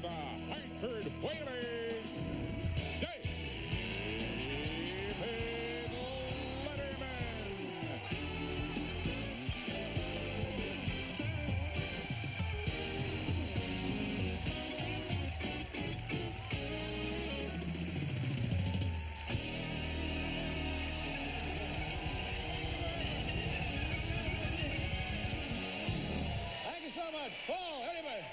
the Hartford Whalers, David Letterman. Thank you so much. Paul, anybody?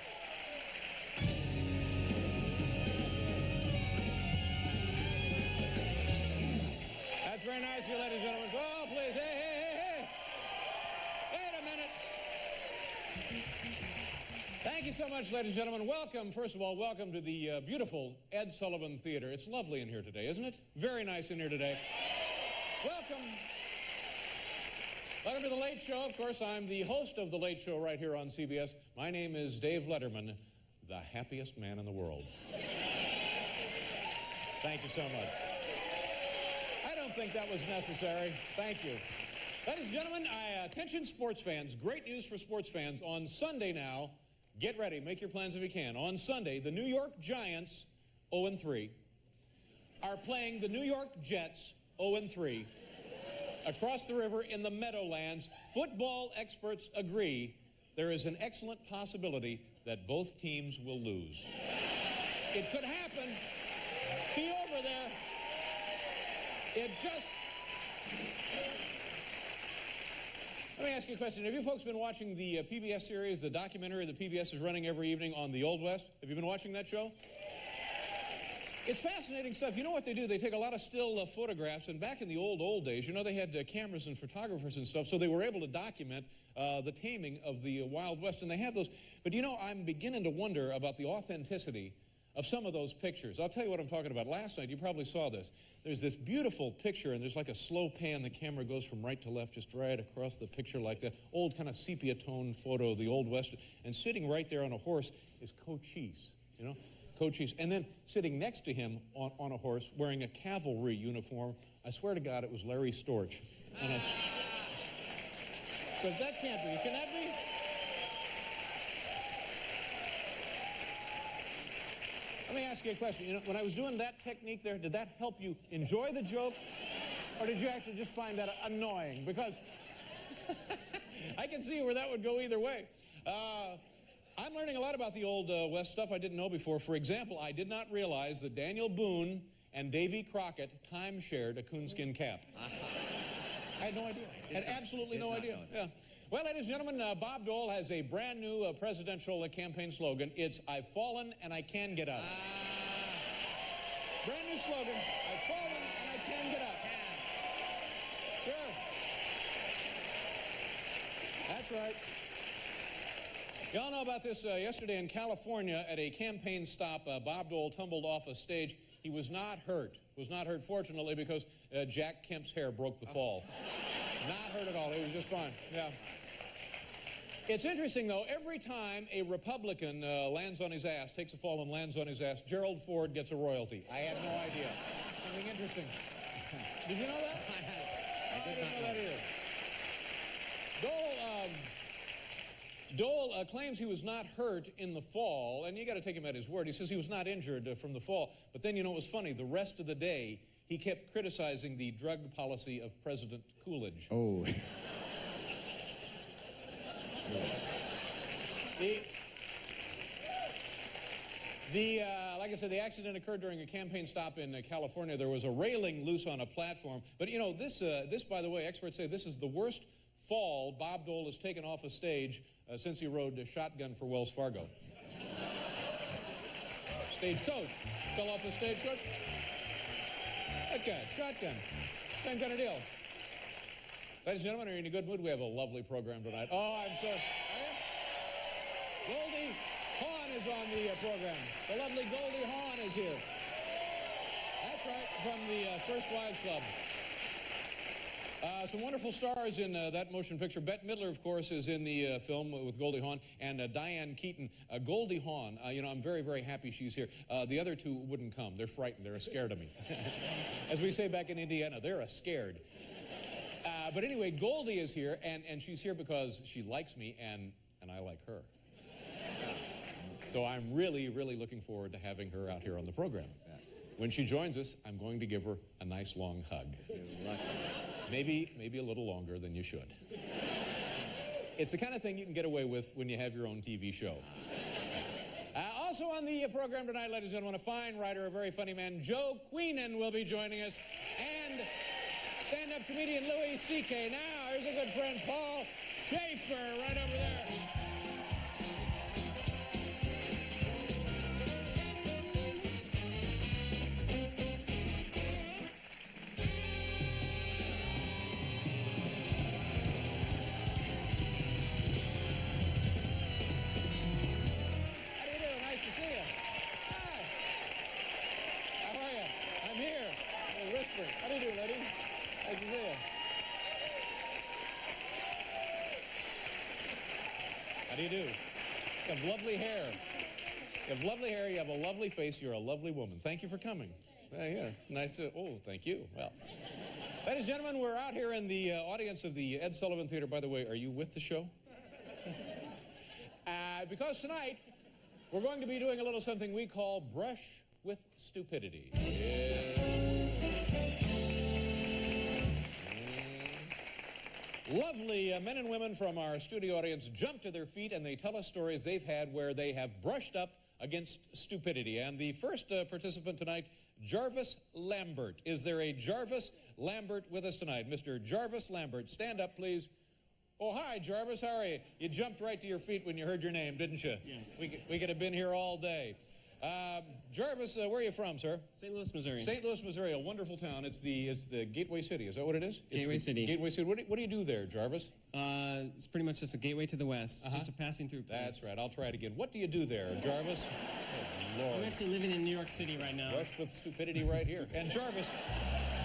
That's very nice of you, ladies and gentlemen. Oh, please. Hey. Wait a minute. Thank you so much, ladies and gentlemen. Welcome, first of all, welcome to the beautiful Ed Sullivan Theater. It's lovely in here today, isn't it? Very nice in here today. Welcome. Welcome to The Late Show. Of course, I'm the host of The Late Show right here on CBS. My name is Dave Letterman, the happiest man in the world. Thank you so much. I don't think that was necessary. Thank you. Ladies and gentlemen, attention sports fans. Great news for sports fans. On Sunday now, get ready. Make your plans if you can. On Sunday, the New York Giants, 0-3, are playing the New York Jets, 0-3. Across the river in the Meadowlands, football experts agree there is an excellent possibility that both teams will lose. It could happen. Be over there. It just... Let me ask you a question. Have you folks been watching the PBS series, the documentary that PBS is running every evening on the Old West? Have you been watching that show? It's fascinating stuff. You know what they do? They take a lot of still photographs, and back in the old days, you know, they had cameras and photographers and stuff, so they were able to document the taming of the Wild West, and they have those. But you know, I'm beginning to wonder about the authenticity of some of those pictures. I'll tell you what I'm talking about. Last night, you probably saw this. There's this beautiful picture, and there's like a slow pan. The camera goes from right to left, just right across the picture like that. Old kind of sepia tone photo of the Old West. And sitting right there on a horse is Cochise, you know? Cochise. And then sitting next to him on a horse wearing a cavalry uniform, I swear to God, it was Larry Storch. And I said, that can't be. Can that be? Let me ask you a question. You know, when I was doing that technique there, did that help you enjoy the joke? Or did you actually just find that annoying? Because I can see where that would go either way. I'm learning a lot about the Old West stuff I didn't know before. For example, I did not realize that Daniel Boone and Davy Crockett time-shared a coonskin cap. I had no idea. I had absolutely no idea. Yeah. Well, ladies and gentlemen, Bob Dole has a brand new presidential campaign slogan. It's, I've fallen and I can get up. Brand new slogan, I've fallen and I can get up. Sure. That's right. Y'all know about this yesterday in California at a campaign stop. Bob Dole tumbled off a stage. He was not hurt. Fortunately, because Jack Kemp's hair broke the fall. Not hurt at all. He was just fine. Yeah. It's interesting, though, every time a Republican lands on his ass, takes a fall and lands on his ass, Gerald Ford gets a royalty. I had no idea. Something interesting. Did you know that? I didn't know that either. Dole claims he was not hurt in the fall, and you got to take him at his word. He says he was not injured from the fall. But then, you know, it was funny. The rest of the day, he kept criticizing the drug policy of President Coolidge. Oh. Like I said, the accident occurred during a campaign stop in California. There was a railing loose on a platform. But, you know, this, by the way, experts say this is the worst fall Bob Dole has taken off a stage since he rode a shotgun for Wells Fargo. Stagecoach. Fell off a stagecoach. Okay, shotgun. Same kind of deal. Ladies and gentlemen, are you in a good mood? We have a lovely program tonight. Oh, I'm so... Goldie Hawn is on the program. The lovely Goldie Hawn is here. That's right, from the First Wives Club. Some wonderful stars in that motion picture. Bette Midler, of course, is in the film with Goldie Hawn, and Diane Keaton. Goldie Hawn, you know, I'm very, very happy she's here. The other two wouldn't come. They're frightened. They're scared of me. As we say back in Indiana, they're scared. But anyway, Goldie is here, and she's here because she likes me, and I like her. So I'm really, really looking forward to having her out here on the program. When she joins us, I'm going to give her a nice long hug. Maybe a little longer than you should. It's the kind of thing you can get away with when you have your own TV show. Also on the program tonight, ladies and gentlemen, a fine writer, a very funny man, Joe Queenan will be joining us, and stand-up comedian Louie C.K. Now, here's a good friend, Paul Schaefer, right over there. How do you do, lady? Nice to see you. How do you do? You have lovely hair. You have lovely hair. You have a lovely face. You're a lovely woman. Thank you for coming. Yes, nice to. Oh, thank you. Well, ladies and gentlemen, we're out here in the audience of the Ed Sullivan Theater. By the way, are you with the show? Because tonight we're going to be doing a little something we call Brush with Stupidity. Lovely men and women from our studio audience jump to their feet and they tell us stories they've had where they have brushed up against stupidity. And the first participant tonight, Jarvis Lambert. Is there a Jarvis Lambert with us tonight? Mr. Jarvis Lambert, stand up, please. Oh, hi, Jarvis. How are you? You jumped right to your feet when you heard your name, didn't you? Yes. We could have been here all day. Jarvis, where are you from, sir? St. Louis, Missouri. St. Louis, Missouri, a wonderful town. It's the Gateway City. Is that what it is? Gateway City. Gateway City. What do you do there, Jarvis? It's pretty much just a gateway to the west, just a passing through place. That's right. I'll try it again. What do you do there, Jarvis? Oh, Lord. I'm actually living in New York City right now. Brush with stupidity right here. And Jarvis,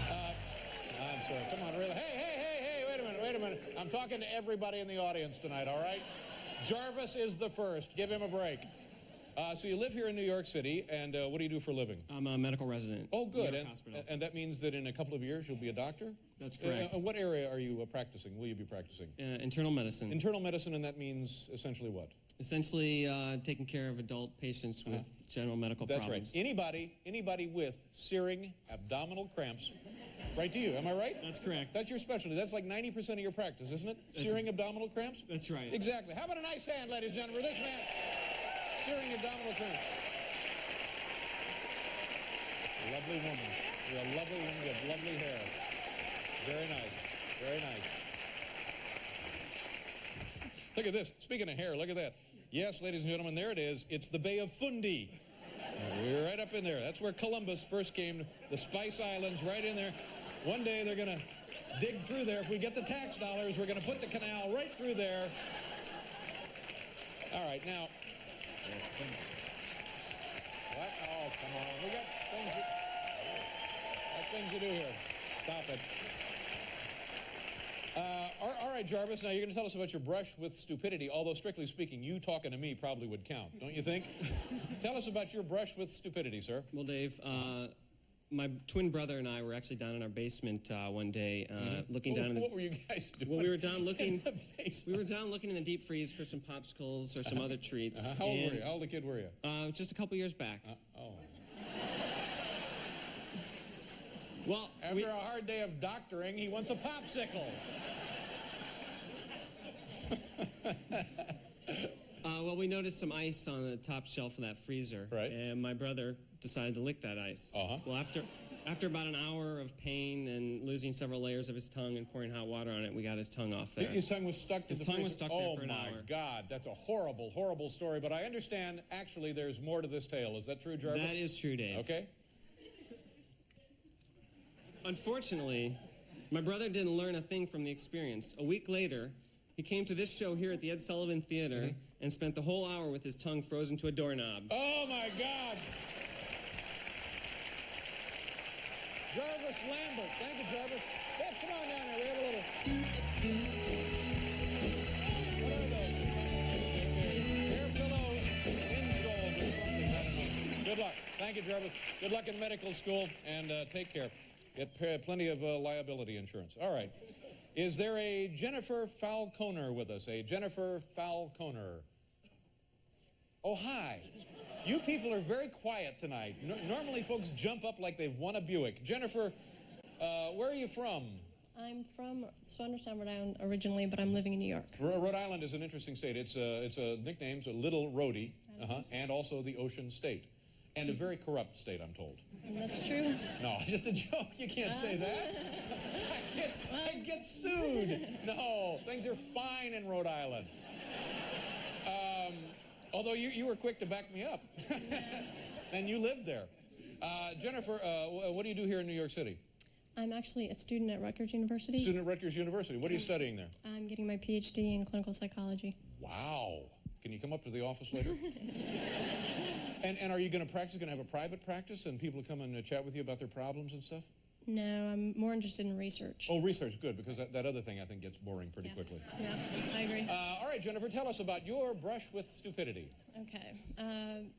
I'm sorry. Come on, really. Hey, wait a minute. I'm talking to everybody in the audience tonight, all right? Jarvis is the first. Give him a break. So you live here in New York City, and what do you do for a living? I'm a medical resident. Oh, good. New York Hospital. And that means that in a couple of years you'll be a doctor? That's correct. What area are you practicing? Will you be practicing? Internal medicine. Internal medicine, and that means essentially what? Essentially taking care of adult patients with general medical problems. That's right. Anybody with searing abdominal cramps, right to you, am I right? That's correct. That's your specialty. That's like 90% of your practice, isn't it? Searing abdominal cramps? That's right. Exactly. How about a nice hand, ladies and gentlemen, for this man? Searing abdominal cramps. Lovely woman. You're a lovely woman. You have lovely hair. Very nice. Very nice. Look at this. Speaking of hair, look at that. Yes, ladies and gentlemen, there it is. It's the Bay of Fundy. We're right up in there. That's where Columbus first came. The Spice Islands, right in there. One day they're going to dig through there. If we get the tax dollars, we're going to put the canal right through there. All right, now. What? Oh, come on. We got things to do here. Stop it. All right, Jarvis, now you're going to tell us about your brush with stupidity, although strictly speaking, you talking to me probably would count, don't you think? Tell us about your brush with stupidity, sir. Well, Dave, my twin brother and I were actually down in our basement one day, looking down in the... What were you guys doing? Well, we were down looking... in the basement? We were down looking in the deep freeze for some popsicles or some other treats. How old were you? How old a kid were you? Just a couple years back. Well, after a hard day of doctoring, he wants a popsicle. Well, we noticed some ice on the top shelf of that freezer, right? And my brother decided to lick that ice. Well, after about an hour of pain and losing several layers of his tongue and pouring hot water on it, we got his tongue off there. His tongue was stuck to the freezer? His tongue was stuck there for an hour. Oh, my God. That's a horrible, horrible story. But I understand, actually, there's more to this tale. Is that true, Jarvis? That is true, Dave. Okay. Unfortunately, my brother didn't learn a thing from the experience. A week later, he came to this show here at the Ed Sullivan Theater and spent the whole hour with his tongue frozen to a doorknob. Oh, my God. Jarvis Lambert. Thank you, Jarvis. Yeah, come on down here. We have a little... What are those? Hair pillow insoles or something. I don't know. Good luck. Thank you, Jarvis. Good luck in medical school, and take care. Get plenty of liability insurance. All right. Is there a Jennifer Falconer with us? A Jennifer Falconer. Oh, hi. You people are very quiet tonight. Normally folks jump up like they've won a Buick. Jennifer, where are you from? I'm from Stonetown, Rhode Island originally, but I'm living in New York. Rhode Island is an interesting state. It's a nickname's a Little Rhodey, and also the Ocean State. And a very corrupt state, I'm told. And that's true. No, just a joke. You can't say that. I get sued. No, things are fine in Rhode Island. Although you were quick to back me up. And you lived there. Jennifer, what do you do here in New York City? I'm actually a student at Rutgers University. Student at Rutgers University. What are you studying there? I'm getting my PhD in clinical psychology. Wow. Can you come up to the office later? And are you going to practice? Going to have a private practice and people come and chat with you about their problems and stuff? No, I'm more interested in research. Oh, research, good, because that other thing I think gets boring pretty quickly. Yeah, I agree. All right, Jennifer, tell us about your brush with stupidity. Okay.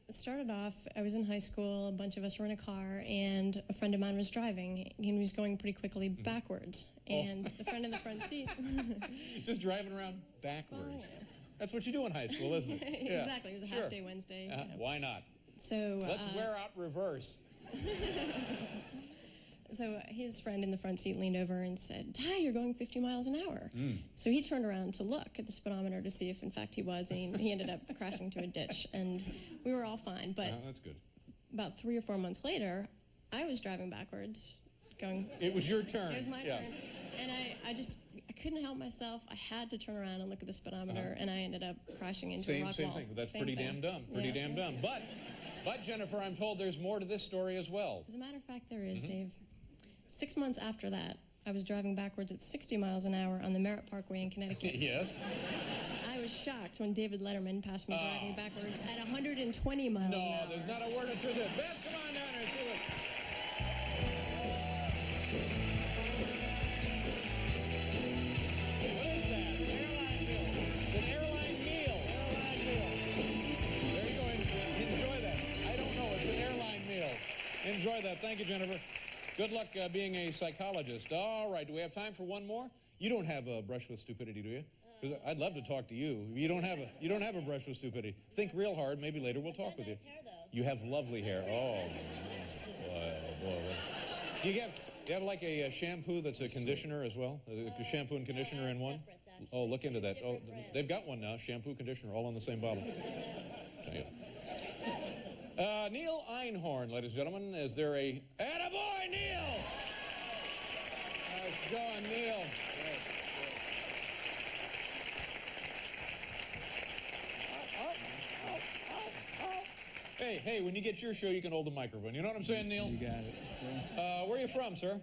It started off, I was in high school, a bunch of us were in a car, and a friend of mine was driving. He was going pretty quickly backwards. And the friend in the front seat... Just driving around backwards. Oh. That's what you do in high school, isn't it? Yeah. Exactly. It was a half-day Wednesday. You know. Why not? So let's wear out reverse. So his friend in the front seat leaned over and said, "Ty, you're going 50 miles an hour." So he turned around to look at the speedometer to see if, in fact, he was, and he ended up crashing to a ditch. And we were all fine. But that's good. About 3 or 4 months later, I was driving backwards, going... It was your turn. It was my turn. And I couldn't help myself. I had to turn around and look at the speedometer, and I ended up crashing into a rock wall. Same thing. That's pretty damn dumb. Pretty damn dumb. But, Jennifer, I'm told there's more to this story as well. As a matter of fact, there is, Dave. 6 months after that, I was driving backwards at 60 miles an hour on the Merritt Parkway in Connecticut. Yes. I was shocked when David Letterman passed me driving backwards at 120 miles an hour. No, there's not a word of truth there. Beth, come on down here and see what... What is that? An airline meal. It's an airline meal. Airline meal. There you go. Enjoy that. I don't know. It's an airline meal. Enjoy that. Thank you, Jennifer. Good luck being a psychologist. All right, do we have time for one more? You don't have a brush with stupidity, do you? Because I'd love to talk to you. You don't have a brush with stupidity. Think real hard. Maybe later we'll talk with you. Hair, though. You have lovely hair. Oh, boy. Do you have like a shampoo that's a conditioner as well? A shampoo and conditioner in one? Oh, look into that. Oh, they've got one now. Shampoo, conditioner, all in the same bottle. Neil Einhorn, ladies and gentlemen. Is there a... Attaboy, Neil! Nice going, Neil. Hey, when you get your show, you can hold the microphone. You know what I'm saying, Neil? You got it. Yeah. Where are you from, sir?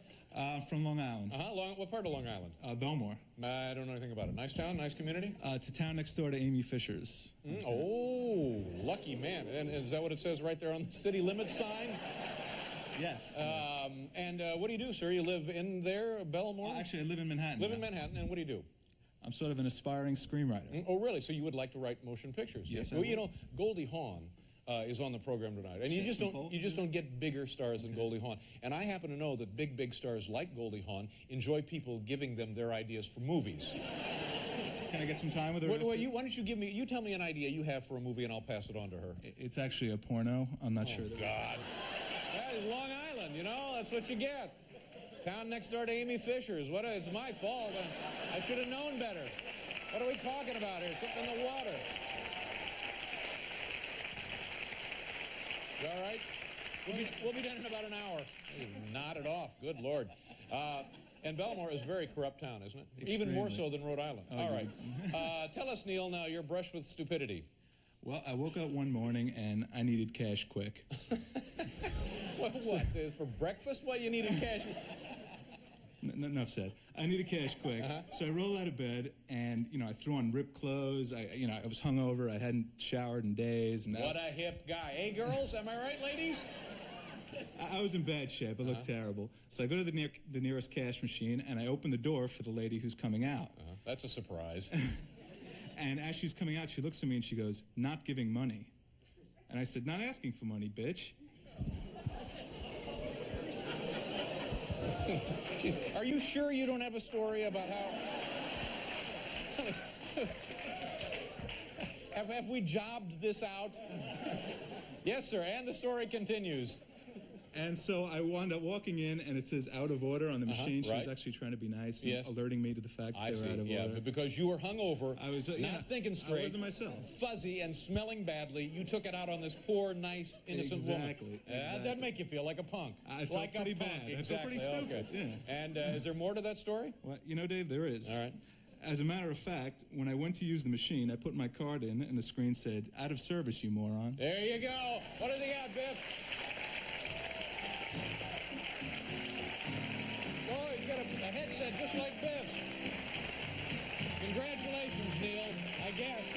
From Long Island. What part of Long Island? Belmore. I don't know anything about it. Nice town, nice community? It's a town next door to Amy Fisher's. Oh, lucky man. And is that what it says right there on the city limits sign? Yes. And what do you do, sir? You live in there, Belmore? Actually, I live in Manhattan. Live in Manhattan, and what do you do? I'm sort of an aspiring screenwriter. Oh, really? So you would like to write motion pictures? Yes, well, I you know, Goldie Hawn is on the program tonight, and you just don't get bigger stars than Goldie Hawn. And I happen to know that big stars like Goldie Hawn enjoy people giving them their ideas for movies. Can I get some time with her? Why don't you tell me an idea you have for a movie, and I'll pass it on to her. It's actually a porno. I'm not sure. Oh, God. That's Long Island, you know, that's what you get. Town next door to Amy Fisher's. It's my fault. I should have known better. What are we talking about here? Something in the water. You all right? We'll be done in about an hour. Nod it off. Good Lord. And Belmore is a very corrupt town, isn't it? Extremely. Even more so than Rhode Island. Oh, all right. Tell us, Neil, now, your brush with stupidity. Well, I woke up one morning and I needed cash quick. What? Is for breakfast? What you needed cash? Enough said. I needed cash quick. So I rolled out of bed and, I threw on ripped clothes. I was hungover. I hadn't showered in days. And what a hip guy. Hey, girls, am I right, ladies? I was in bad shape. I looked terrible. So I go to the nearest cash machine and I open the door for the lady who's coming out. That's a surprise. And as she's coming out, she looks at me and she goes, "Not giving money." And I said, "Not asking for money, bitch." Jeez, are you sure you don't have a story about how... Have we jobbed this out? Yes, sir, and the story continues. And so I wound up walking in, and it says out of order on the machine. She was right. actually trying to be nice and Yes. alerting me to the fact that they were out of order. But because you were hungover, I was not thinking straight, I wasn't myself. fuzzy and smelling badly, you took it out on this poor, nice, innocent woman. Exactly. That'd make you feel like a punk. I felt like pretty a punk. bad. Exactly. I felt pretty stupid. Okay. Yeah. And is there more to that story? Well, you know, Dave, there is. All right. As a matter of fact, when I went to use the machine, I put my card in, and the screen said, "Out of service, you moron." There you go. What does he got, Biff? Oh, he's got a headset just like Biff's. Congratulations, Neil, I guess.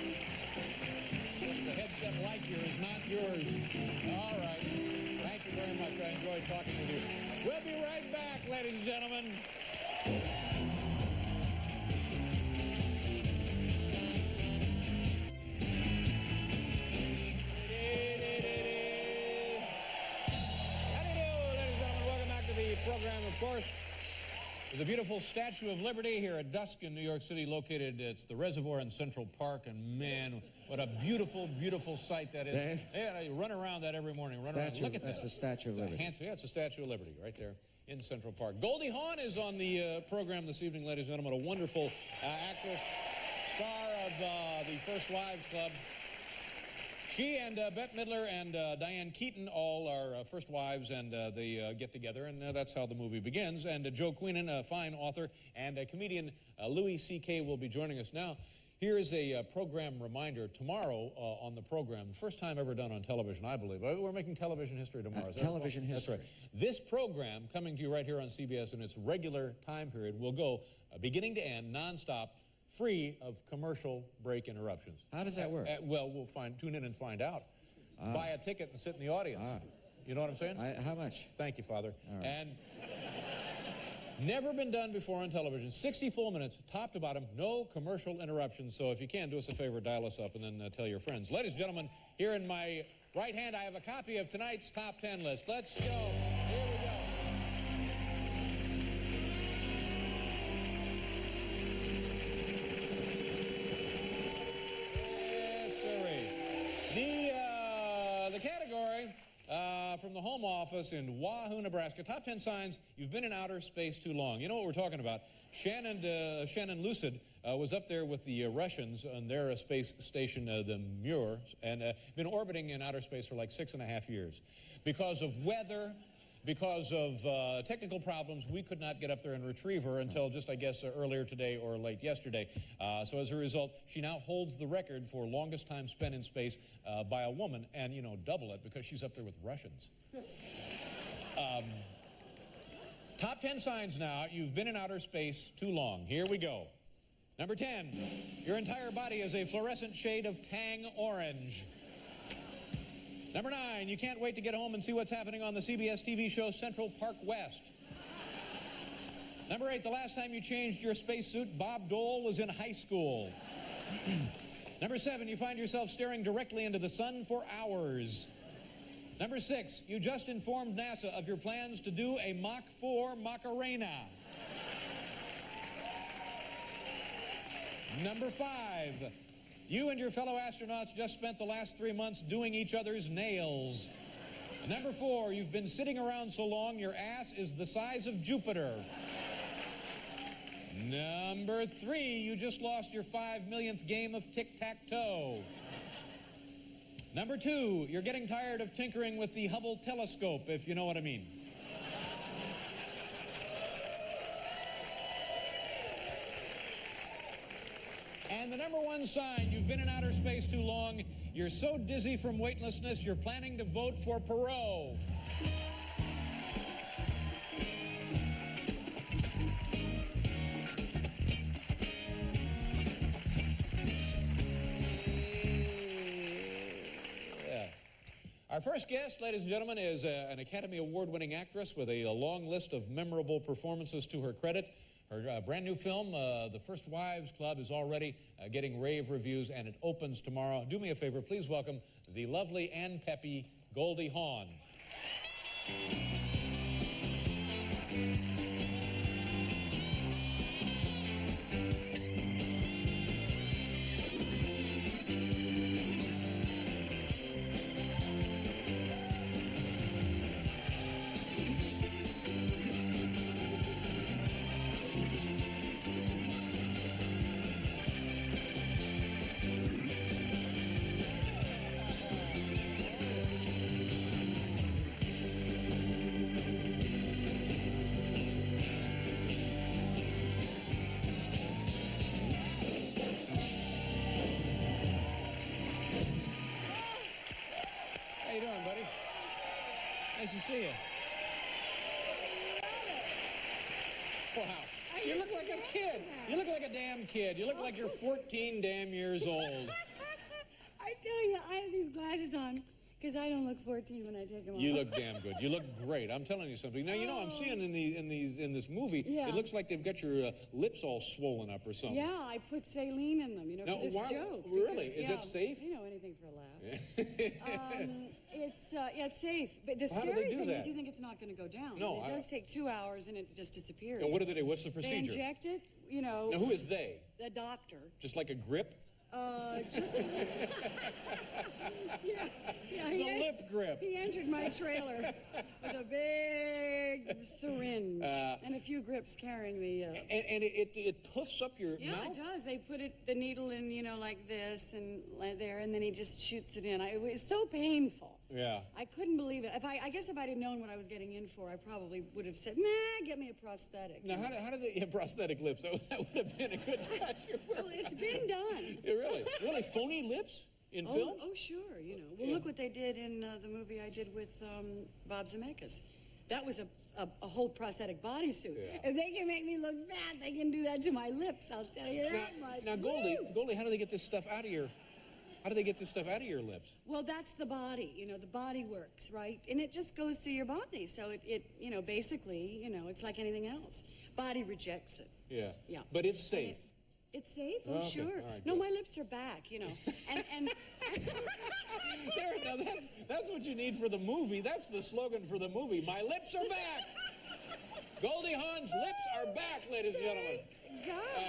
The headset like yours, not yours. All right. Thank you very much. I enjoyed talking with you. We'll be right back, ladies and gentlemen. Program, of course, is a beautiful Statue of Liberty here at dusk in New York City, located, it's the reservoir in Central Park, and man, what a beautiful, beautiful sight that is. Dave? Yeah, you run around that every morning. Look at that. That's the Statue of Liberty. Yeah, it's the Statue of Liberty right there in Central Park. Goldie Hawn is on the program this evening, ladies and gentlemen, a wonderful actress, star of the First Wives Club. She and Bette Midler and Diane Keaton all are first wives, and they get together, and that's how the movie begins. And Joe Queenan, a fine author, and comedian Louie C.K. will be joining us now. Here is a program reminder. Tomorrow on the program, first time ever done on television, I believe. We're making television history tomorrow. Television history. That's right. This program, coming to you right here on CBS in its regular time period, will go beginning to end, nonstop, free of commercial break interruptions. How does that work? Well, we'll tune in and find out. Buy a ticket and sit in the audience. You know what I'm saying? How much? Thank you, Father. All right. And never been done before on television. 60 full minutes, top to bottom, no commercial interruptions. So if you can, do us a favor, dial us up and then tell your friends. Ladies and gentlemen, here in my right hand, I have a copy of tonight's top 10 list. Let's go. Here we go. The category from the Home Office in Wahoo, Nebraska. Top 10 signs you've been in outer space too long. You know what we're talking about. Shannon Lucid was up there with the Russians on their space station, the Mir, and been orbiting in outer space for like 6.5 years. Because of weather, because of technical problems, we could not get up there and retrieve her until just, I guess, earlier today or late yesterday. So as a result, she now holds the record for longest time spent in space by a woman, and, you know, double it because she's up there with Russians. Top 10 signs now you've been in outer space too long. Here we go. Number 10, your entire body is a fluorescent shade of tang orange. Number 9, you can't wait to get home and see what's happening on the CBS TV show Central Park West. Number 8, the last time you changed your spacesuit, Bob Dole was in high school. Number 7, you find yourself staring directly into the sun for hours. Number 6, you just informed NASA of your plans to do a Mach 4 Macarena. Number 5, you and your fellow astronauts just spent the last 3 months doing each other's nails. Number 4, you've been sitting around so long your ass is the size of Jupiter. Number 3, you just lost your 5 millionth game of tic-tac-toe. Number 2, you're getting tired of tinkering with the Hubble telescope, if you know what I mean. And the number 1 sign you've been in outer space too long, you're so dizzy from weightlessness, you're planning to vote for Perot. Our first guest, ladies and gentlemen, is an Academy Award-winning actress with a long list of memorable performances to her credit. Her brand new film, The First Wives Club, is already getting rave reviews, and it opens tomorrow. Do me a favor, please welcome the lovely and peppy Goldie Hawn. Nice to see you. Wow. You look like a kid. You look like a damn kid. You look like you're 14 damn years old. I tell you, I have these glasses on because I don't look 14 when I take them off. You look damn good. You look great. I'm telling you something. Now, you know, I'm seeing in this movie, Yeah. it looks like they've got your lips all swollen up or something. Yeah, I put saline in them, you know, Now, for this why- joke. really? Because, Is it safe? You know, anything for a laugh. It's safe. But the How do they scary do thing that? is you think it's not going to go down. No, It does take 2 hours and it just disappears. And what do they do? What's the They procedure? inject it, you know. Now, who is they? The doctor. Just like a grip? Just yeah, The lip grip. He entered my trailer with a big syringe and a few grips carrying the. And it puffs up your Yeah, mouth? it does. They put the needle in, you know, like this and like there, and then he just shoots it in. It was so painful. Yeah. I couldn't believe it. I guess if I'd have known what I was getting in for, I probably would have said, nah, get me a prosthetic. Now, how do they have prosthetic lips? That would have been a good touch. Well, it's been done. Yeah, really? Really? Phony lips in film? Oh, sure, you know. Well, look what they did in the movie I did with Bob Zemeckis. That was a whole prosthetic bodysuit. Yeah. If they can make me look bad, they can do that to my lips, I'll tell you that much. Now, Goldie, how do they get this stuff out of your... How do they get this stuff out of your lips? Well, that's the body, you know, the body works, right? And it just goes through your body. So it you know, basically, you know, it's like anything else. Body rejects it. Yeah. Yeah. But it's safe. It's safe, oh, Okay, sure. all right, No, good. my lips are back, you know. And Now that's what you need for the movie. That's the slogan for the movie. My lips are back. Goldie Hawn's lips are back, ladies and gentlemen. God.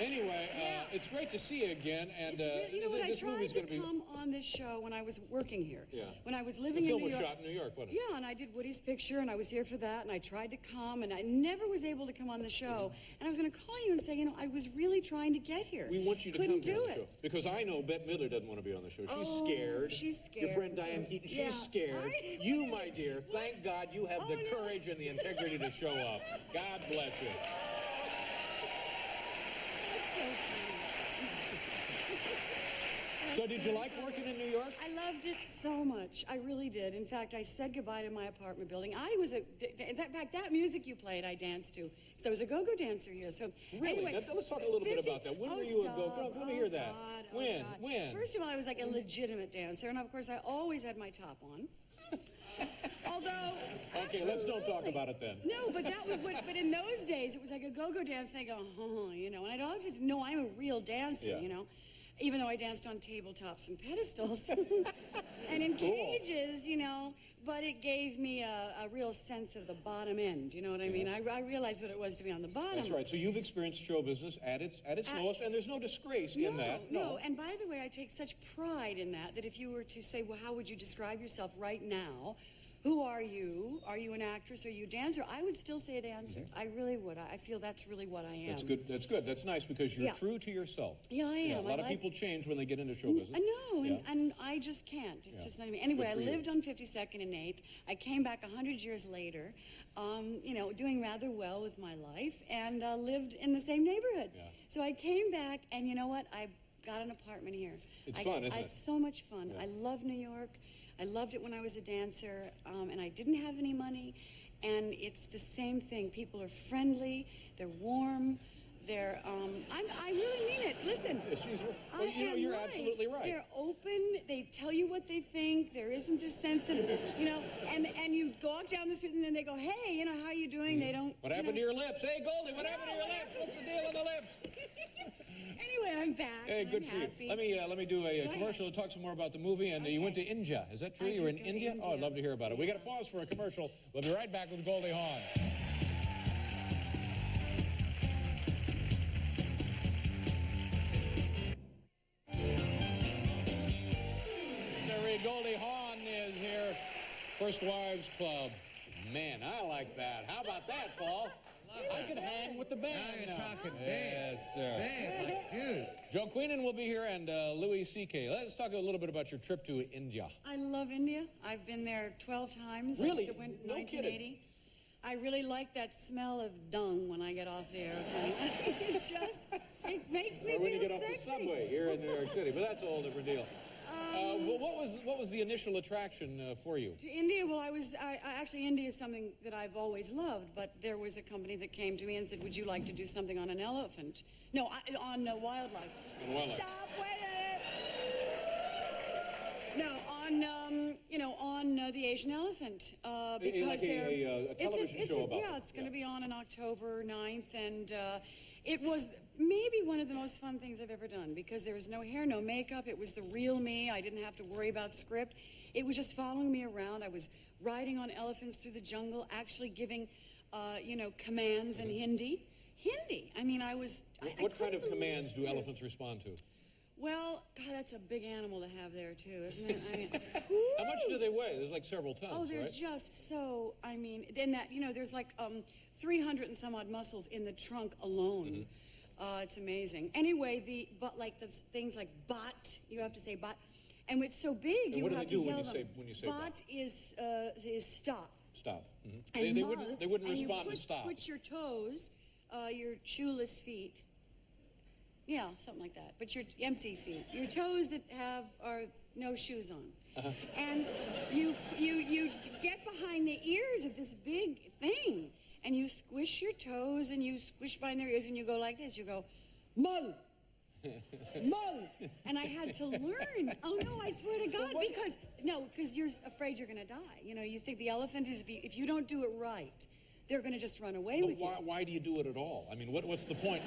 Anyway, it's great to see you again. And You know what? I this tried movie's to going to be... come on this show when I was working here. Yeah. When I was The living in film New was York. shot in New York, wasn't it? Yeah, and I did Woody's picture, and I was here for that, and I tried to come, and I never was able to come on the show. And I was going to call you and say, you know, I was really trying to get here. We want you to Couldn't come do on the it. show. Because I know Bette Midler doesn't want to be on the show. She's Oh, scared. she's scared. Your friend Diane Keaton, she's Yeah. scared. You, my dear, thank God you have the no. courage and the integrity to show up. God bless you. So did you like working in New York? I loved it so much. I really did. In fact, I said goodbye to my apartment building. In fact, that music you played, I danced to. So I was a go-go dancer here. So Really? anyway, Now, let's talk a little bit about that. When were you a go-go? Let me hear that. God, When? God. When? First of all, I was like a legitimate dancer, and of course, I always had my top on. Although. Okay, let's don't talk about it then. No, but but in those days, it was like a go-go dance, and they go, you know, and I'd always know I'm a real dancer, Yeah. you know. Even though I danced on tabletops and pedestals and in cages, you know, but it gave me a real sense of the bottom end, you know what I mean? I realized what it was to be on the bottom. That's right. So you've experienced show business at its lowest, and there's no disgrace in that. No, and by the way, I take such pride in that if you were to say, well, how would you describe yourself right now? Who are you? Are you an actress? Are you a dancer? I would still say a dancer. I really would. I feel that's really what I am. That's good. That's good. That's nice because you're true to yourself. Yeah, I am. A lot of people change when they get into show business. I know, Yeah. and I just can't. It's just not even. Anyway, I Good for you. lived on 52nd and 8th. I came back 100 years later, you know, doing rather well with my life, and lived in the same neighborhood. Yeah. So I came back, and you know what? I got an apartment here. It's fun, isn't it? It's so much fun. Yeah. I love New York. I loved it when I was a dancer, and I didn't have any money. And it's the same thing. People are friendly. They're warm. They're, I really mean it. Listen. Well, you know, you're absolutely right. They're open. They tell you what they think. There isn't this sense of, you know, and you walk down the street and then they go, hey, you know, how are you doing? They don't. What happened to your lips? Hey, Goldie, what happened to your lips? What's the deal with the lips? Anyway, I'm back. Hey, good I'm for happy. you. Let me do a Go commercial and talk some more about the movie. And you went to India. Is that true? I You were did in go to India? India. Oh, I'd love to hear about it. We got to pause for a commercial. We'll be right back with Goldie Hawn. Sorry, Goldie Hawn is here. First Wives Club. Man, I like that. How about that, Paul? I could hang with the band. Now you're talking band. Yes, sir. Man, like, dude. Joe Queenan will be here, and Louie C.K. Let's talk a little bit about your trip to India. I love India. I've been there 12 times. Really? I just went in No 1980. kidding. I really like that smell of dung when I get off the airplane. It makes me Or when you feel get off the sexy. subway here in New York City, but that's a whole different deal. Well, what was the initial attraction for you? To India, well, I actually, India is something that I've always loved, but there was a company that came to me and said, would you like to do something on an elephant? No, on wildlife. On wildlife. Stop, wait a minute. No, on, you know, on the Asian elephant. Because like a television show about yeah, it's going to be on October 9th, and it was maybe one of the most fun things I've ever done, because there was no hair, no makeup. It was the real me. I didn't have to worry about script. It was just following me around. I was riding on elephants through the jungle, actually giving, you know, commands in Hindi. Hindi. I mean, I was... What kind of commands do elephants respond to? Well, God, that's a big animal to have there, too, isn't it? I mean, how much do they weigh? There's like several tons, oh, they're right? just so, I mean, then that, you know, there's like 300 and some odd muscles in the trunk alone. It's amazing. Anyway, but like the things like bot, you have to say bot. And it's so big, and you what have do to they do yell them. when you say bot is stop. Stop. And they wouldn't and respond you to stop. Put your toes, your shoeless feet. Yeah, something like that. But your empty feet. Your toes that are no shoes on. And you get behind the ears of this big thing. And you squish your toes and you squish behind their ears and you go like this. You go, Mul. Mul. And I had to learn. Oh, no, I swear to God. Because you're afraid you're going to die. You know, you think the elephant is, if you don't do it right, they're going to just run away with you. Why do you do it at all? I mean, what's the point?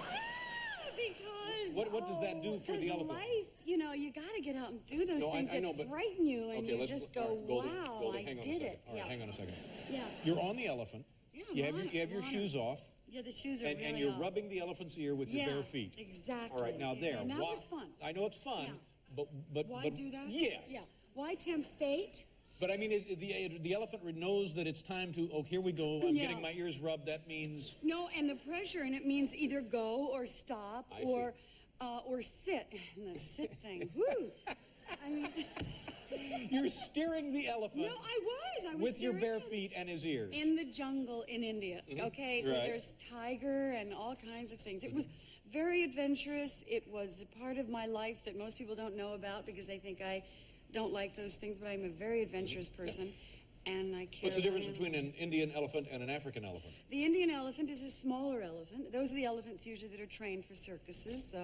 Because what does that do for the elephant? Life, you know, you got to get out and do those things that frighten you, and you just go, Goldie, wow, Goldie, I did it. All right, hang on a second. Yeah. You're on the elephant. Yeah, you have your shoes off. Yeah, the shoes are and you're rubbing the elephant's ear with your bare feet. Exactly. All right, now there. And that was fun. I know it's fun, but why do that? Yes. Yeah. Why tempt fate? But I mean, the elephant knows that it's time to, oh, here we go, I'm getting my ears rubbed, that means... No, and the pressure, and it means either go or stop or sit. And the sit thing, woo! I mean... You're steering the elephant. No, I was with your bare feet and his ears. In the jungle in India, okay? Right. There's tiger and all kinds of things. It was very adventurous. It was a part of my life that most people don't know about because they think I don't like those things, but I'm a very adventurous person. And I care. What's the difference between an Indian elephant and an African elephant? The Indian elephant is a smaller elephant. Those are the elephants usually that are trained for circuses,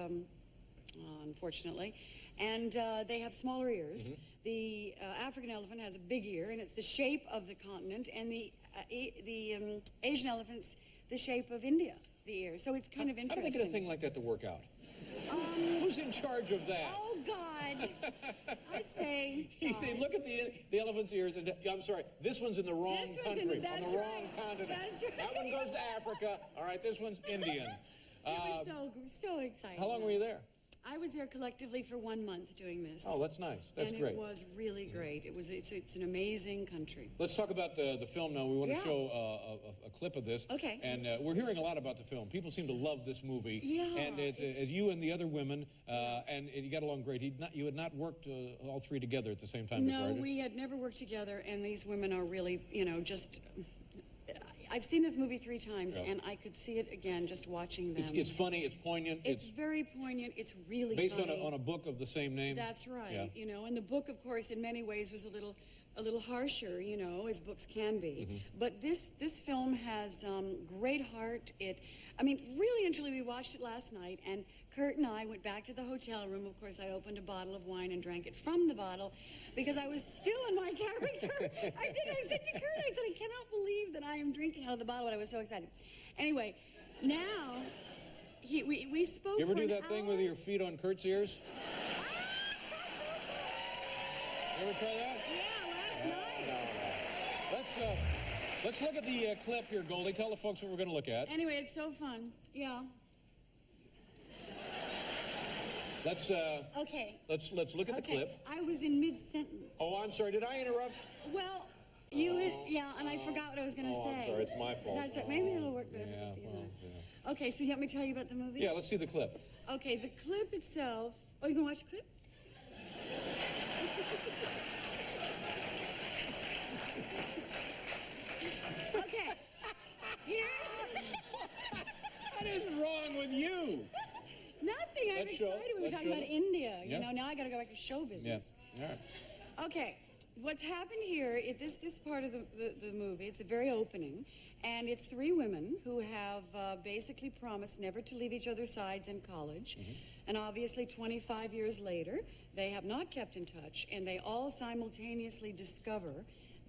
unfortunately. And they have smaller ears. The African elephant has a big ear, and it's the shape of the continent. And the Asian elephant's the shape of India, the ear. So it's kind of interesting. How do they get a thing like that to work out? Who's in charge of that? Oh, God. I'd say... You say, look at the elephant's ears, and I'm sorry, this one's in the wrong country, on the wrong continent. That's right. That one goes to Africa. All right, this one's Indian. It was so exciting. How long were you there? I was there collectively for 1 month doing this. Oh, that's nice. That's great. And it was really great. It's an amazing country. Let's talk about the film now. We want to show a clip of this. Okay. And we're hearing a lot about the film. People seem to love this movie. Yeah. And you and the other women, and you got along great. You had not worked all three together at the same time before, No, we had never worked together, and these women are really, you know, just... I've seen this movie 3 times, and I could see it again just watching them. It's funny, it's poignant. It's very poignant, it's really based funny. on a book of the same name. That's right, you know, and the book, of course, in many ways was a little harsher, you know, as books can be. But this film has great heart. I mean, really and truly, we watched it last night, and Kurt and I went back to the hotel room. Of course, I opened a bottle of wine and drank it from the bottle because I was still in my character. I said to Kurt, I cannot believe that I am drinking out of the bottle, but I was so excited. Anyway, now, we spoke You ever for do an that thing with your feet on Kurt's ears? You ever try that? Yeah, last night. Let's look at the clip here, Goldie. Tell the folks what we're going to look at. Anyway, it's so fun. Yeah. Let's look at the clip. I was in mid-sentence. Oh, I'm sorry. Did I interrupt? Well, and I forgot what I was going to say. I'm sorry. It's my fault. That's it. Maybe it'll work better with these on. Okay, so you want me to tell you about the movie? Yeah, let's see the clip. Okay, the clip itself. Oh, you can watch the clip? Okay. What is wrong with you? Nothing. I'm excited. We were talking about India. You know, now I got to go back to show business. Yeah. All right. Okay, what's happened here, this part of the movie, it's a very opening, and it's three women who have basically promised never to leave each other's sides in college, and obviously 25 years later, they have not kept in touch, and they all simultaneously discover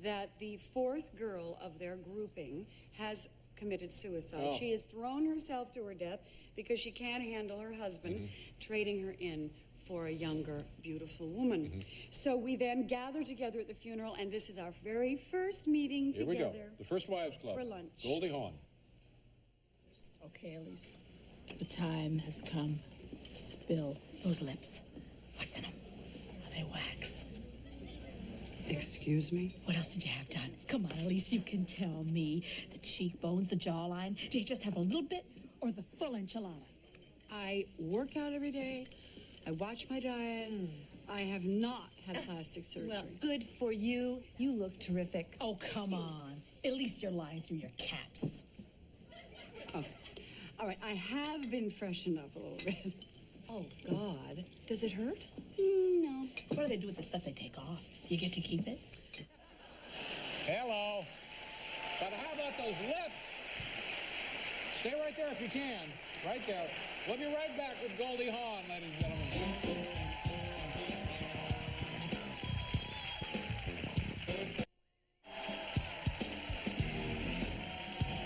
that the fourth girl of their grouping has committed suicide. Oh. She has thrown herself to her death because she can't handle her husband trading her in for a younger, beautiful woman. So we then gather together at the funeral, and this is our very first meeting Here together. we go. The First Wives Club. For lunch. Goldie Hawn. Okay, Elise. The time has come. Spill those lips. What's in them? Are they wax? Excuse me? What else did you have done? Come on, Elise, you can tell me. The cheekbones, the jawline. Do you just have a little bit or the full enchilada? I work out every day. I watch my diet. I have not had plastic surgery. Well, good for you. You look terrific. Oh, come on. At least you're lying through your caps. Oh. All right, I have been freshened up a little bit. Oh, God. Does it hurt? No. What do they do with the stuff they take off? Do you get to keep it? Hello. But how about those lips? Stay right there if you can. Right there. We'll be right back with Goldie Hawn, ladies and gentlemen.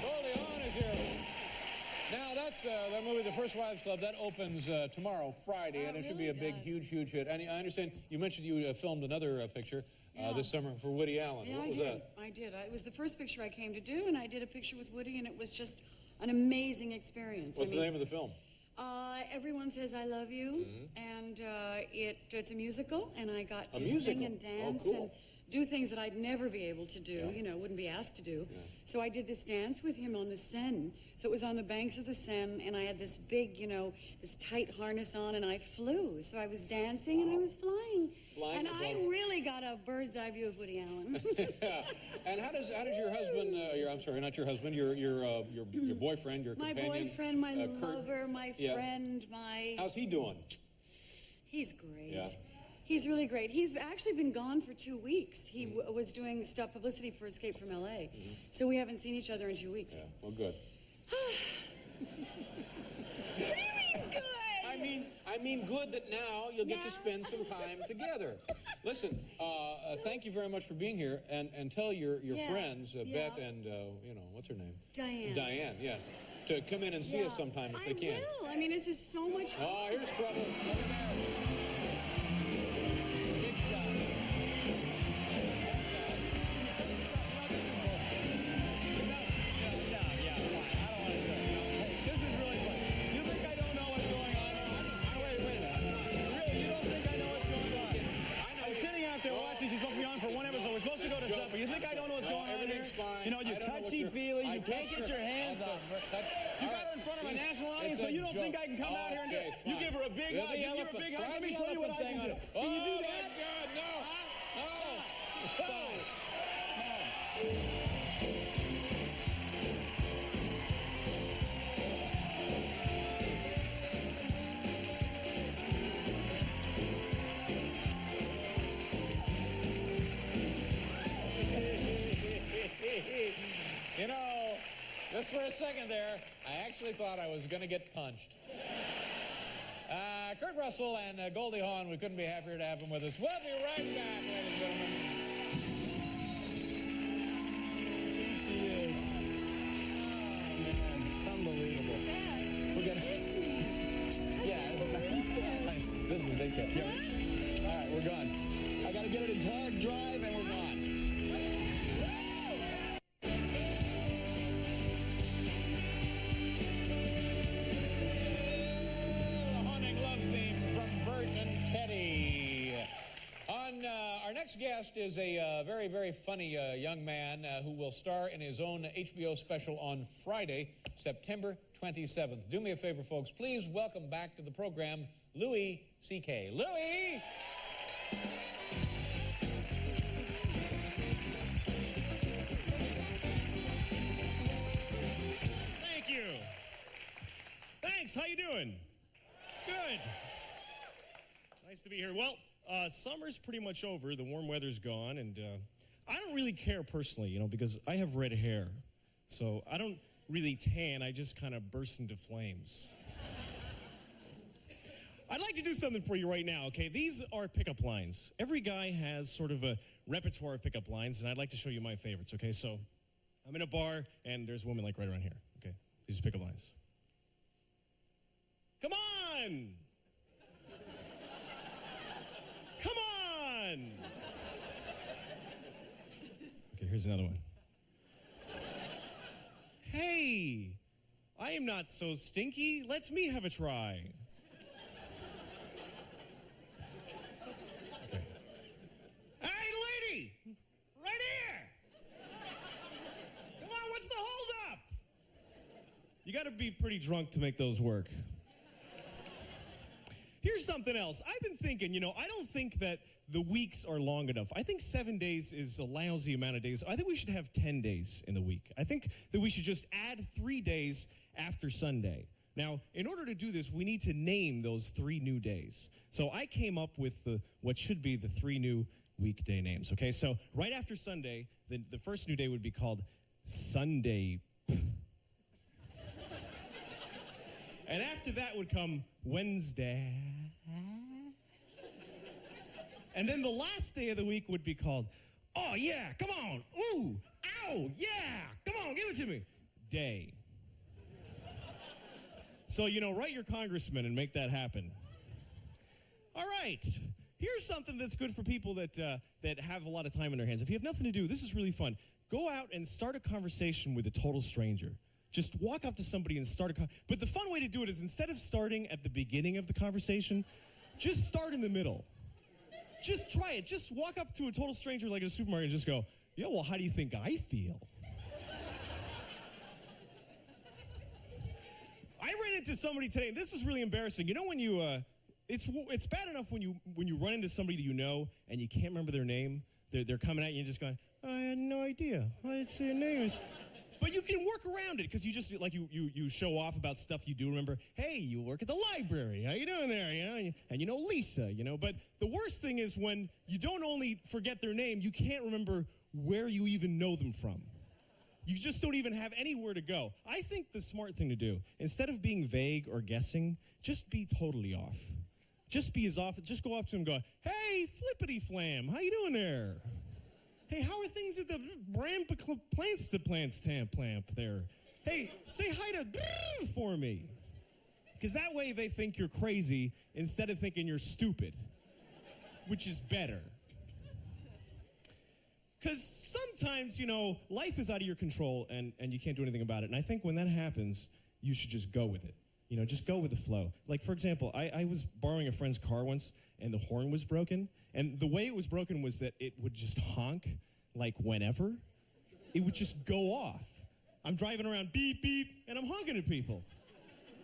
Goldie Hawn is here. Now, that's that movie, The First Wives Club, that opens tomorrow, Friday, and it should be a big, huge hit. And I understand you mentioned you filmed another picture this summer for Woody Allen. Yeah, what I was did. that? I did. It was the first picture I came to do, and I did a picture with Woody, and it was just an amazing experience. What's the name of the film? Everyone Says I Love You, and it's a musical, and I got to musical? sing and dance Oh, cool. and do things that I'd never be able to do, wouldn't be asked to do. So I did this dance with him on the Seine. So it was on the banks of the Seine, and I had this big, this tight harness on, and I flew. So I was dancing, and I was flying. And I really got a bird's eye view of Woody Allen. And how does your husband, I'm sorry, not your husband, your boyfriend, your My companion? boyfriend, my Kurt, lover, my friend, my... How's he doing? He's great. Yeah. He's really great. He's actually been gone for 2 weeks. He was doing publicity for Escape from L.A. So we haven't seen each other in 2 weeks. Yeah, well, good. What do you mean good? I mean good that now you'll get to spend some time together. Listen, thank you very much for being here, and tell your friends, Beth and, what's her name? Diane. Diane, yeah. To come in and see us sometime if they can. I will. I mean, this is so much fun. Oh, here's trouble. Over there. Big shot. She's supposed to be on for one episode. We're supposed to go to supper. You think I don't know what's going on here? Everything's fine. You know, you're touchy-feely. You can't get your hands on her. You got her in front of a national audience, so you don't think I can come out here and you give her a big hug. You give her a big hug. Let me show you what I can do. Can you do that? God, no. You know, just for a second there, I actually thought I was going to get punched. Kurt Russell and Goldie Hawn, we couldn't be happier to have them with us. We'll be right back, ladies and gentlemen. She is. Oh, man. It's unbelievable. We're gonna... Yeah, nice. This is a big catch. Yeah. All right, we're gone. I got to get it in park, drive, and we're gone. Our next guest is a very, very funny young man who will star in his own HBO special on Friday, September 27th. Do me a favor, folks. Please welcome back to the program, Louie C.K. Louie! Thank you. Thanks. How you doing? Good. Nice to be here. Well, summer's pretty much over. The warm weather's gone, and I don't really care personally, you know, because I have red hair. So I don't really tan, I just kind of burst into flames. I'd like to do something for you right now, okay? These are pickup lines. Every guy has sort of a repertoire of pickup lines, and I'd like to show you my favorites, okay? So I'm in a bar, and there's a woman like right around here, okay? These are pickup lines. Come on! Come on! Okay, here's another one. Hey, I am not so stinky. Let me have a try. Okay. Hey, lady! Right here! Come on, what's the holdup? You gotta be pretty drunk to make those work. Here's something else. I've been thinking, you know, I don't think that the weeks are long enough. I think 7 days is a lousy amount of days. I think we should have 10 days in the week. I think that we should just add 3 days after Sunday. Now, in order to do this, we need to name those 3 new days. So I came up with what should be the 3 new weekday names, okay? So right after Sunday, the first new day would be called Sunday. And after that would come Wednesday. And then the last day of the week would be called, oh yeah, come on, ooh, ow, yeah, come on, give it to me, day. So, you know, write your congressman and make that happen. All right, here's something that's good for people that have a lot of time on their hands. If you have nothing to do, this is really fun. Go out and start a conversation with a total stranger. Just walk up to somebody and start a but the fun way to do it is instead of starting at the beginning of the conversation, just start in the middle. Just try it. Just walk up to a total stranger like at a supermarket and just go, yeah, well, how do you think I feel? I ran into somebody today, and this is really embarrassing. You know when you, it's bad enough when you run into somebody you know and you can't remember their name. They're coming at you and just going, I had no idea. What is your name? But you can work around it because you just, like, you show off about stuff you do remember. Hey, you work at the library. How you doing there? You know, and you know Lisa, you know. But the worst thing is when you don't only forget their name, you can't remember where you even know them from. You just don't even have anywhere to go. I think the smart thing to do, instead of being vague or guessing, just be totally off. Just be as off. Just go up to them and go, hey, flippity flam, how you doing there? Hey, how are things at the brand plants there? Hey, say hi to for me. Because that way they think you're crazy instead of thinking you're stupid, which is better. Because sometimes, you know, life is out of your control and you can't do anything about it. And I think when that happens, you should just go with it. You know, just go with the flow. Like, for example, I was borrowing a friend's car once, and the horn was broken. And the way it was broken was that it would just honk, like, whenever. It would just go off. I'm driving around, beep, beep, and I'm honking at people.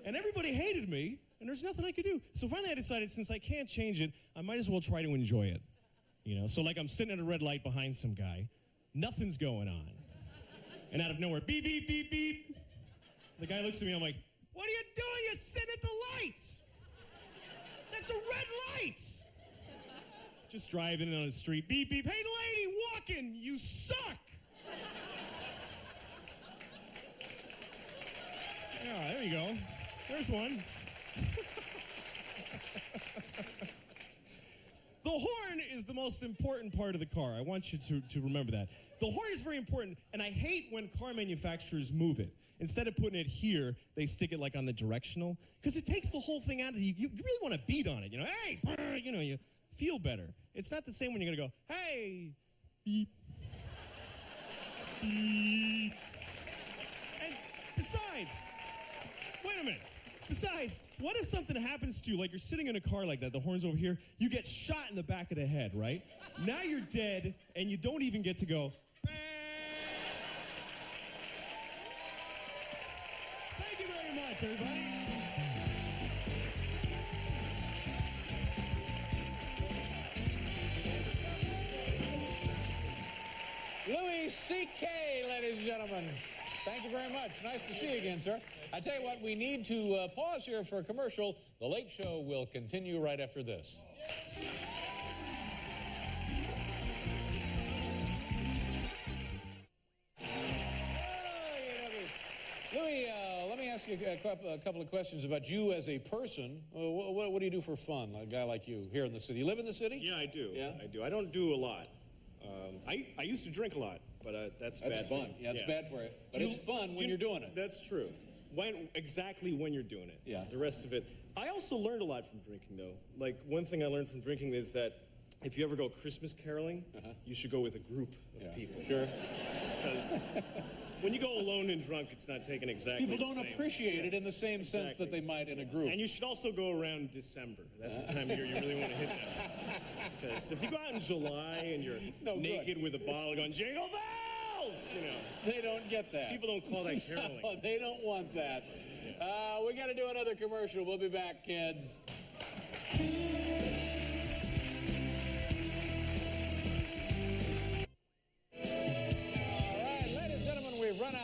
And everybody hated me, and there's nothing I could do. So finally I decided, since I can't change it, I might as well try to enjoy it. You know, so like I'm sitting at a red light behind some guy, nothing's going on. And out of nowhere, beep, beep, beep, beep. The guy looks at me, I'm like, what are you doing? You're sitting at the light. That's a red light. Just driving on the street, beep, beep. Hey, lady walking, you suck. Yeah, there you go. There's one. The horn is the most important part of the car. I want you to remember that. The horn is very important, and I hate when car manufacturers move it. Instead of putting it here, they stick it like on the directional, because it takes the whole thing out of you. You really want to beat on it, you know? Hey, you know, you feel better. It's not the same when you're going to go, hey, beep, beep. And besides, wait a minute. Besides, what if something happens to you, like you're sitting in a car like that, the horn's over here, you get shot in the back of the head, right? Now you're dead, and you don't even get to go, thank you very much, everybody. Louie C.K., ladies and gentlemen. Thank you very much. Nice to see you again, sir. I tell you what, we need to pause here for a commercial. The Late Show will continue right after this. ask you a couple of questions about you as a person. What do you do for fun, a guy like you, here in the city? You live in the city? Yeah, I do. Yeah? I do. I don't do a lot. I used to drink a lot, but that's bad. That's fun. Yeah, it's bad for you. But it's fun when you're doing it. That's true. Exactly when you're doing it. Yeah. The rest of it. I also learned a lot from drinking, though. Like, one thing I learned from drinking is that if you ever go Christmas caroling, you should go with a group of people. Sure. Because when you go alone and drunk, it's not taken exactly People the don't same. appreciate it in the same sense that they might in a group. And you should also go around December. That's the time of year you really want to hit that. Because if you go out in July and you're naked with a bottle going, Jingle Bells! You know. They don't get that. People don't call that caroling. No, they don't want that. We got to do another commercial. We'll be back, kids.